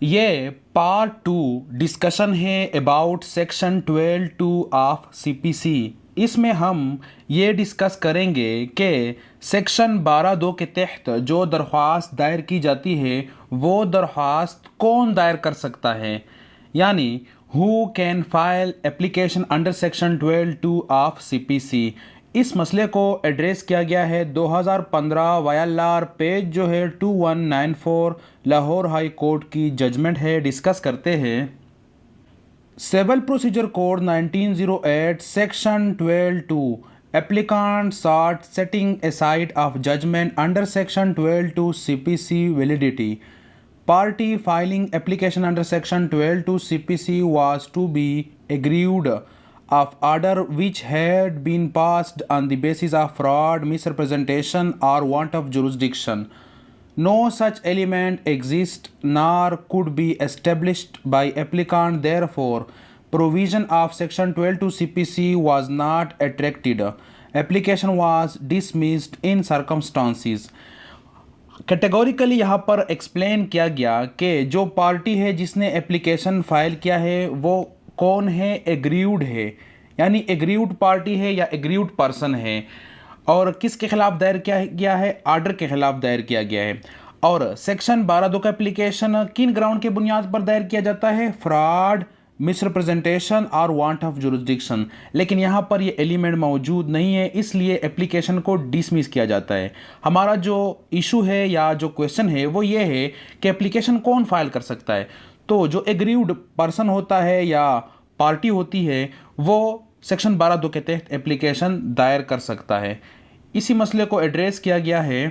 ये part 2 discussion है about section 12(2) of CPC. इसमें हम ये डिस्कस करेंगे कि सेक्शन 12(2) के तहत जो दरख्वास्त दायर की जाती है वो दरख्वास्त कौन दायर कर सकता है, यानी who can file application under section 12(2) of CPC. इस मसले को एड्रेस किया गया है 2015 वायलार पेज जो है 2194 लाहौर हाई कोर्ट की जजमेंट है। डिस्कस करते हैं civil procedure code 1908 section 12(2) applicant sought setting aside of judgment under section 12(2) CPC validity. Party filing application under section 12(2) CPC was to be aggrieved of order which had been passed on the basis of fraud, misrepresentation, or want of jurisdiction. No such element exists nor could be established by applicant. Therefore, provision of section 12(2) CPC was not attracted. Application was dismissed in circumstances. Categorically यहाँ पर explain किया गया कि जो party है जिसने application file किया है वो कौन है, एग्रीव्ड है, यानी एग्रीव्ड पार्टी है या एग्रीव्ड पर्सन है, और किसके खिलाफ दायर किया गया है, आर्डर के खिलाफ दायर किया गया है। और सेक्शन 12(2) का एप्लीकेशन किन ग्राउंड के बुनियाद पर दायर किया जाता है, फ्रॉड, मिसरिप्रेजेंटेशन और वांट ऑफ जुरिस्डिक्शन। लेकिन यहाँ पर ये एलिमेंट मौजूद नहीं है, इसलिए एप्लीकेशन को डिसमिस किया जाता है। हमारा जो इशू है या जो क्वेश्चन है वो ये है कि एप्लीकेशन कौन फाइल कर सकता है। तो जो एग्रीव्ड पर्सन होता है या पार्टी होती है वो सेक्शन 12(2) के तहत एप्लीकेशन दायर कर सकता है। इसी मसले को एड्रेस किया गया है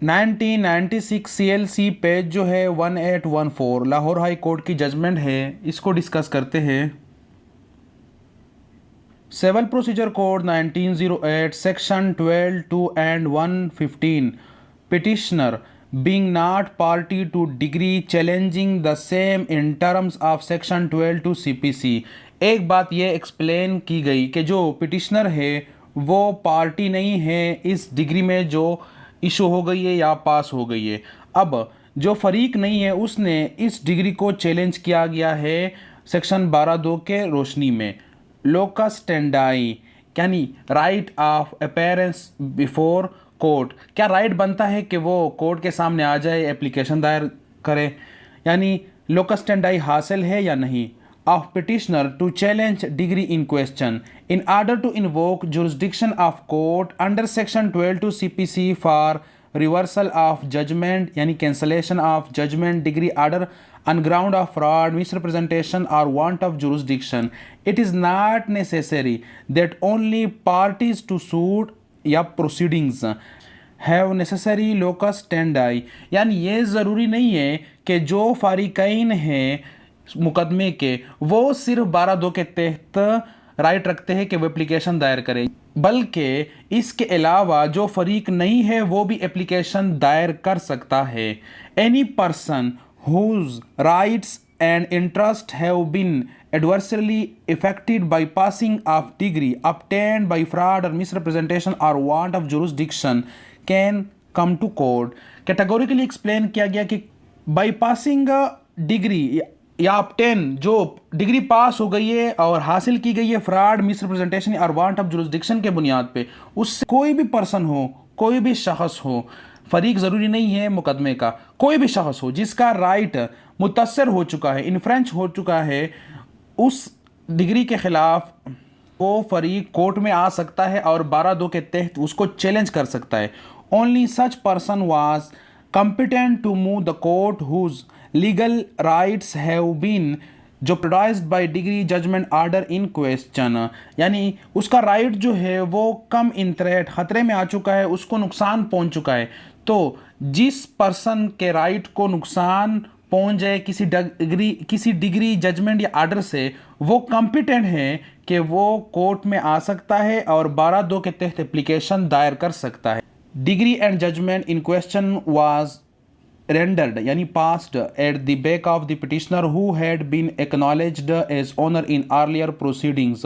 1996 CLC पेज जो है 1814 लाहौर हाई कोर्ट की जजमेंट है। इसको डिस्कस करते हैं। Civil procedure code 1908 section 12(2) and 115 petitioner being not party to degree challenging the same in terms of section 12(2) CPC। एक बात ये एक्सप्लेन की गई कि जो पिटिशनर है वो पार्टी नहीं है इस डिग्री में जो इशू हो गई है या पास हो गई है। अब जो फरीक नहीं है उसने इस डिग्री को चैलेंज किया गया है सेक्शन 12(2) के रोशनी में। लोकस स्टैंडाई यानी right of appearance before court, क्या राइट बनता है कि वो कोर्ट के सामने आ जाए, एप्लीकेशन दायर करे, यानी लोकस स्टैंडाई हासिल है या नहीं। Of petitioner to challenge decree in question in order to invoke jurisdiction of court under section 12(2) CPC for reversal of judgment यानी cancellation of judgment decree order on ground of fraud, misrepresentation or want of jurisdiction. It is not necessary that only parties to suit या proceedings have necessary locus standi, यानी ये ज़रूरी नहीं है कि जो फारिकैन हैं मुकदमे के वो सिर्फ 12(2) के तहत राइट रखते हैं कि वो एप्लीकेशन दायर करें, बल्कि इसके अलावा जो फरीक नहीं है वो भी एप्लीकेशन दायर कर सकता है। Any person whose rights and interests have been adversely affected by passing of degree obtained by fraud or misrepresentation or want of jurisdiction can come to court। Categorically explain किया गया कि बाई पासिंग डिग्री या obtain जो degree पास हो गई है और हासिल की गई है फ्रॉड, मिसरिप्रेजेंटेशन और वांट ऑफ जुरिस्डिक्शन के बुनियाद पे, उससे कोई भी पर्सन हो, कोई भी शख्स हो, फरीक ज़रूरी नहीं है मुकदमे का, कोई भी शख्स हो जिसका राइट मुतासर हो चुका है, इन्फ्रेंच हो चुका है उस डिग्री के ख़िलाफ़, वो फरीक कोर्ट में आ सकता है और 12(2) के तहत उसको चैलेंज कर सकता है। Only such person was competent to move the court whose legal rights have been jeopardized by degree judgment order in question, यानी उसका राइट जो है वो कम इन थ्रेट ख़तरे में आ चुका है, उसको नुकसान पहुंच चुका है। तो जिस पर्सन के राइट को नुकसान पहुंच जाए किसी डिग्री जजमेंट या आर्डर से, वो कॉम्पिटेंट है कि वो कोर्ट में आ सकता है और 12(2) के तहत एप्लीकेशन दायर कर सकता है। Decree and judgment in question was rendered यानी passed at the back of the petitioner who had been acknowledged as owner in earlier proceedings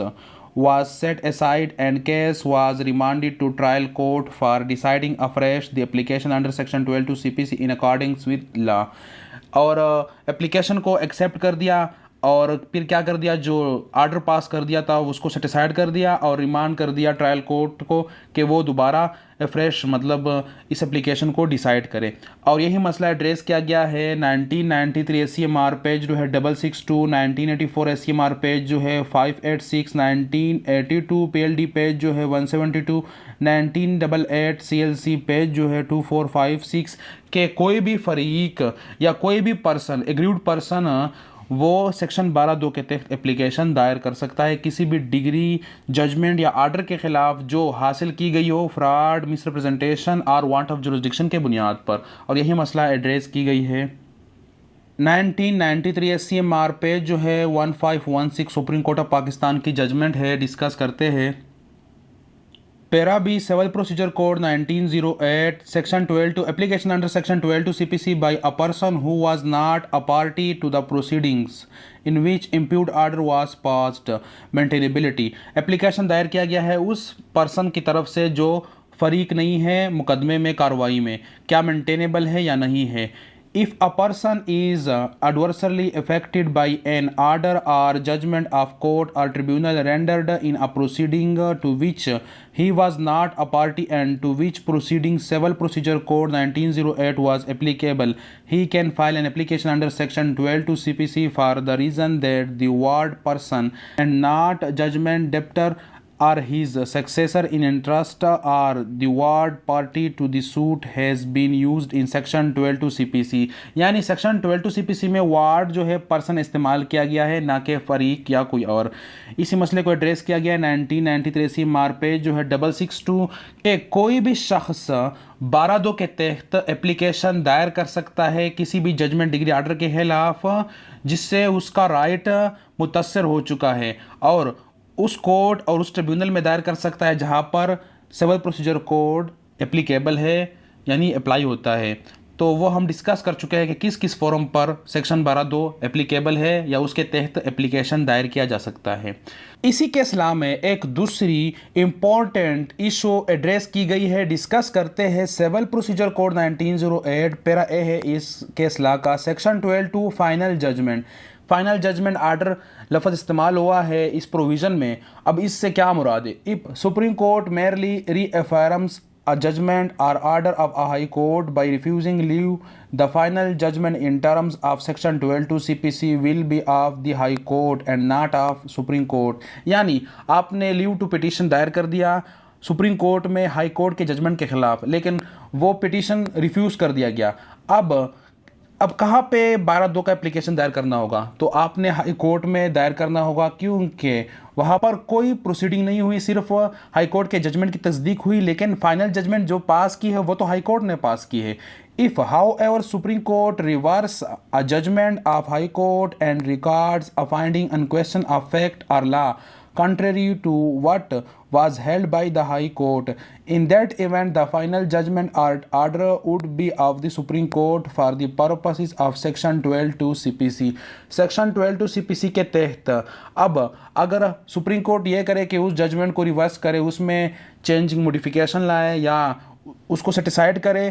was set aside and case was remanded to trial court for deciding afresh the application under section 12(2) CPC in accordance with law। और application को accept कर दिया और फिर क्या कर दिया, जो आर्डर पास कर दिया था उसको सेटिसाइड कर दिया और रिमांड कर दिया ट्रायल कोर्ट को कि वो दोबारा फ्रेश मतलब इस एप्लीकेशन को डिसाइड करे। और यही मसला एड्रेस किया गया है 1993 ACMR पेज जो है 662, 1984 ACMR पेज जो है 586, 1982 PLD पेज जो है 172, 1988 CLC पेज जो है 2456 के कोई भी फरीक या कोई भी पर्सन एग्रीड पर्सन वो सेक्शन 12(2) के तहत एप्लीकेशन दायर कर सकता है किसी भी डिग्री, जजमेंट या आर्डर के खिलाफ जो हासिल की गई हो फ्रॉड, मिसरिप्रेजेंटेशन और वांट ऑफ जुरिसडिक्शन के बुनियाद पर। और यही मसला एड्रेस की गई है 1993 ACMR पेज जो है 1516 सुप्रीम कोर्ट ऑफ पाकिस्तान की जजमेंट है, डिस्कस करते हैं। Para B Civil Procedure Code 1908 Section 12 application under Section 12 CPC by a person who was not a party to the proceedings in which imputed order was passed। Maintainability application दायर किया गया है उस person की तरफ से जो फरीक नहीं है मुकदमे में, कार्रवाई में, क्या मेंटेनेबल है या नहीं है। If a person is adversely affected by an order or judgment of court or tribunal rendered in a proceeding to which he was not a party and to which proceeding Civil Procedure Code 1908 was applicable, he can file an application under Section 12 to CPC for the reason that the ward person and not judgment debtor or his successor in interest or the ward party to the suit has been used in Section 12 to CPC। यानी section 12 to CPC में ward जो है person इस्तेमाल किया गया है, ना कि फरीक या कोई और। इसी मसले को एड्रेस किया गया है 1993 ACMR पेज जो है 662 के कोई भी शख्स 12(2) के तहत एप्लीकेशन दायर कर सकता है किसी भी जजमेंट, डिग्री, आर्डर के खिलाफ जिससे उसका राइट मुतअस्सर हो चुका है और उस कोर्ट और उस ट्रिब्यूनल में दायर कर सकता है जहां पर सिविल प्रोसीजर कोड एप्लीकेबल है यानी अप्लाई होता है। तो वो हम डिस्कस कर चुके हैं कि किस किस फॉरम पर सेक्शन 12(2) एप्लीकेबल है या उसके तहत एप्लीकेशन दायर किया जा सकता है। इसी के सिलसिले में एक दूसरी इम्पॉर्टेंट इशू एड्रेस की गई है, डिस्कस करते हैं civil procedure code 1908 para A है इस के सिलसिले का section 12 two final judgment. Final judgment order लफ्ज़ इस्तेमाल हुआ है इस प्रोविज़न में। अब इससे क्या मुराद है? If supreme court merely रीअफर्म्स a judgment or order of a high court by refusing leave, the final judgment in terms of section 12 to CPC will be of the high court and not of supreme court। यानी आपने leave to petition दायर कर दिया supreme court में high court के judgement के खिलाफ, लेकिन वो पिटीशन रिफ्यूज़ कर दिया गया। अब कहाँ पे 12(2) का एप्लीकेशन दायर करना होगा? तो आपने हाई कोर्ट में दायर करना होगा, क्योंकि वहाँ पर कोई प्रोसीडिंग नहीं हुई, सिर्फ हाई कोर्ट के जजमेंट की तस्दीक हुई, लेकिन फाइनल जजमेंट जो पास की है वो तो हाई कोर्ट ने पास की है। If however supreme court reverse a judgment of high court and records a finding on question of fact और law contrary to what was held by the High Court, in that event the final judgment or order would be of the Supreme Court for the purposes of Section 12 to CPC। Section 12 to CPC के तहत अब अगर supreme court ये करे कि उस judgement को reverse करे, उसमें चेंजिंग मोडिफिकेशन लाए या उसको सेटिसाइड करे,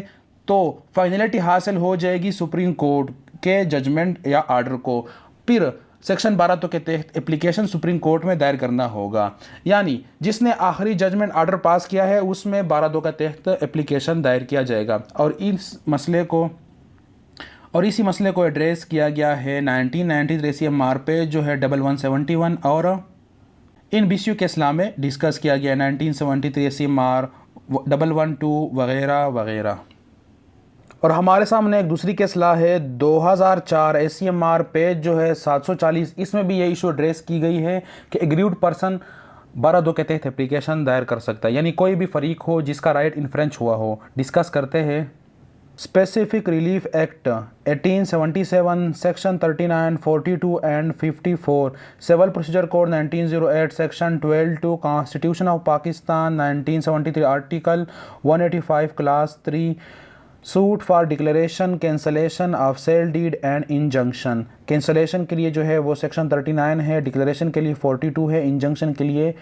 तो फाइनलिटी हासिल हो जाएगी सुप्रीम कोर्ट के जजमेंट या आर्डर को। फिर सेक्शन 12(2) के तहत एप्लीकेशन सुप्रीम कोर्ट में दायर करना होगा, यानी जिसने आखिरी जजमेंट आर्डर पास किया है उसमें 12(2) के तहत एप्लीकेशन दायर किया जाएगा। और इसी मसले को एड्रेस किया गया है 1993 ACMR पे जो है 1171 और इन BCU के सिलसिले में डिस्कस किया गया 1973 ACMR 112 वगैरह वगैरह। और हमारे सामने एक दूसरी केस ला है 2004 ACMR पेज जो है 740। इसमें भी ये इशू एड्रेस की गई है कि एग्रीड पर्सन 12(2) के तहत एप्लीकेशन दायर कर सकता है, यानी कोई भी फरीक हो जिसका राइट इन्फ्रेंच हुआ हो। डिस्कस करते हैं specific relief act 1877 section 39, 42 and 54, civil procedure code 1908 section 12 two constitution of Pakistan 1973 article 185 clause 3 suit for declaration cancellation of sale deed and injunction. Cancellation के लिए जो है वो सेक्शन 39 है, डिक्लेरेशन के लिए 42 है, इंजंक्शन के लिए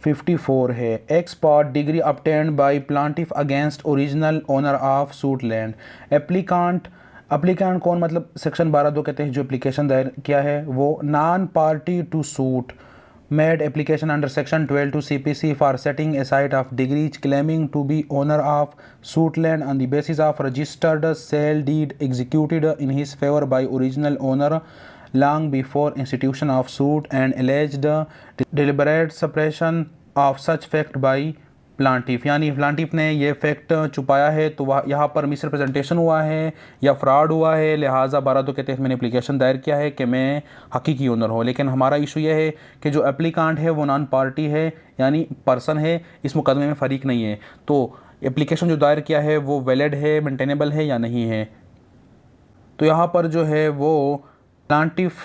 54 है। Expert degree obtained by plaintiff against original owner of suit land, applicant applicant कौन, मतलब सेक्शन 12(2) के तहत जो एप्लीकेशन दायर किया है वो non party to suit made application under section 12(2) CPC for setting aside of decree claiming to be owner of suit land on the basis of registered sale deed executed in his favour by original owner long before institution of suit and alleged deliberate suppression of such fact by plaintiff, यानी plaintiff ने ये fact छुपाया है तो वह यहाँ पर misrepresentation हुआ है या फ्रॉड हुआ है, लिहाजा 12(2) के तहत मैंने एप्लीकेशन दायर किया है कि मैं हकीकी ओनर हूँ। लेकिन हमारा इशू ये है कि जो एप्लीकांट है वो नॉन पार्टी है, यानी पर्सन है, इस मुकदमे में फ़रीक नहीं है। तो एप्लीकेशन जो दायर किया है वो वैलिड है, मेंटेनेबल है या नहीं है। तो यहाँ पर जो है वो plaintiff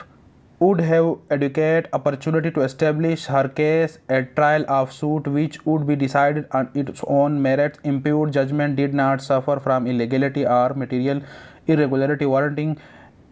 would have adequate opportunity to establish her case at trial of suit which would be decided on its own merits. Imputed judgment did not suffer from illegality or material irregularity warranting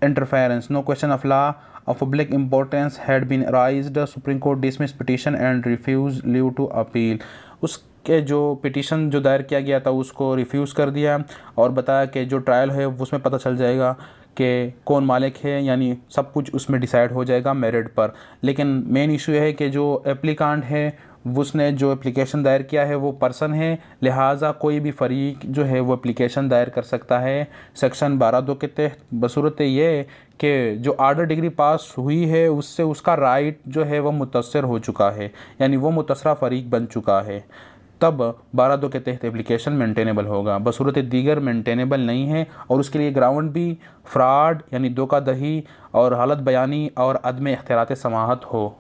interference. No question of law of public importance had been raised. Supreme Court dismissed petition and refused leave to appeal. उसके जो petition जो दायर किया गया था उसको refuse कर दिया और बताया कि जो ट्रायल है उसमें पता चल जाएगा कि कौन मालिक है, यानी सब कुछ उसमें डिसाइड हो जाएगा मेरिट पर। लेकिन मेन इशू ये है कि जो एप्लीकांट है उसने जो एप्लीकेशन दायर किया है वो पर्सन है, लिहाजा कोई भी फरीक जो है वो एप्लीकेशन दायर कर सकता है सेक्शन 12(2) के तहत, बसूरत ये कि जो आर्डर डिग्री पास हुई है उससे उसका राइट जो है वो मुतअस्सर हो चुका है, यानी वो मुतअस्सरा फरीक बन चुका है, तब 12(2) के तहत एप्लीकेशन मेंटेनेबल होगा। बसूरत दीगर मेंटेनेबल नहीं है और उसके लिए ग्राउंड भी फ्रॉड यानी धोखाधड़ी और हालत बयानी और अदम इख्तियारात समाहत हो।